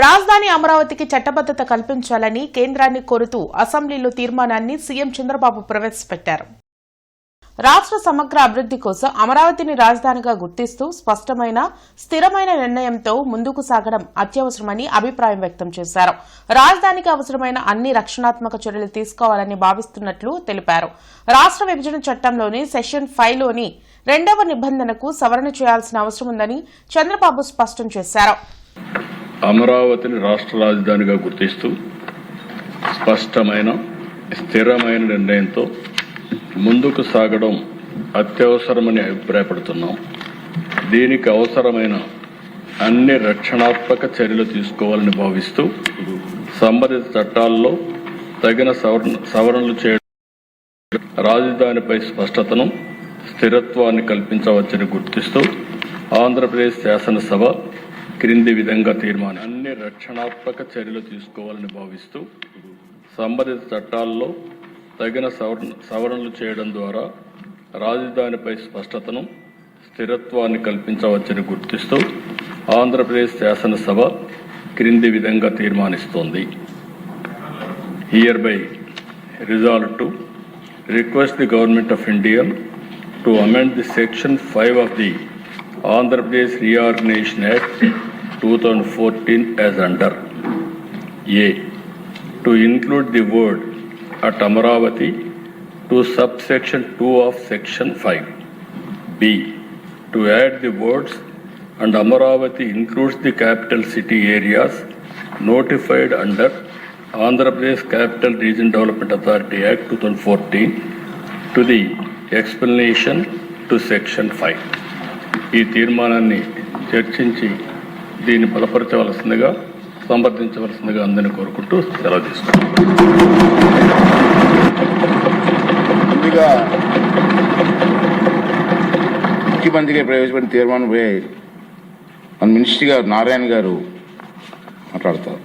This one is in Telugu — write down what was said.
రాజధాని అమరావతికి చట్టబద్దత కల్పించాలని కేంద్రాన్ని కోరుతూ అసెంబ్లీలో తీర్మానాన్ని సీఎం చంద్రబాబు ప్రవేశపెట్టారు. రాష్ట్ర సమగ్ర అభివృద్ది కోసం అమరావతిని రాజధానిగా గుర్తిస్తూ స్పష్టమైన స్థిరమైన నిర్ణయంతో ముందుకు సాగడం అత్యవసరమని అభిప్రాయం వ్యక్తం చేశారు. రాజధానికి అవసరమైన అన్ని రక్షణాత్మక చర్యలు తీసుకోవాలని భావిస్తున్నట్లు తెలిపారు. రాష్ట్ర విభజన చట్టంలోని సెక్షన్ 5లోని 2వ నిబంధనకు సవరణ చేయాల్సిన అవసరం ఉందని చంద్రబాబు స్పష్టం చేశారు. అమరావతిని రాష్ట్ర రాజధానిగా గుర్తిస్తూ స్పష్టమైన స్థిరమైన నిర్ణయంతో ముందుకు సాగడం అత్యవసరమని అభిప్రాయపడుతున్నాం. దీనికి అవసరమైన అన్ని రక్షణాత్మక చర్యలు తీసుకోవాలని భావిస్తూ సంబంధిత చట్టాల్లో తగిన సవరణలు చేయడం, రాజధానిపై స్పష్టతను స్థిరత్వాన్ని కల్పించవచ్చని గుర్తిస్తూ ఆంధ్రప్రదేశ్ శాసనసభ క్రింది విధంగా తీర్మానం అన్ని రక్షణాత్మక చర్యలు తీసుకోవాలని భావిస్తూ సంబంధిత చట్టాల్లో తగిన సవరణలు చేయడం ద్వారా రాజధానిపై స్పష్టతను స్థిరత్వాన్ని కల్పించవచ్చని గుర్తిస్తూ ఆంధ్రప్రదేశ్ శాసనసభ క్రింది విధంగా తీర్మానిస్తోంది. Hereby resolved to request the Government of India to amend the Section 5 of the Andhra Pradesh Reorganization Act 2014 as under A. To include the word at Amaravati to subsection 2 of Section 5. B. To add the words and Amaravati includes the capital city areas notified under Andhra Pradesh Capital Region Development Authority Act 2014 to the explanation to Section 5. ఈ తీర్మానాన్ని చర్చించి దీన్ని బలపరచవలసిందిగా సంప్రదించవలసిందిగా అందరినీ కోరుకుంటూ సెలవు తీసుకుంటాం. ముందుగా ముఖ్యమంత్రిగా ప్రవేశపెట్టిన తీర్మానంపై మన మినిస్టర్ గారు నారాయణ గారు మాట్లాడతారు.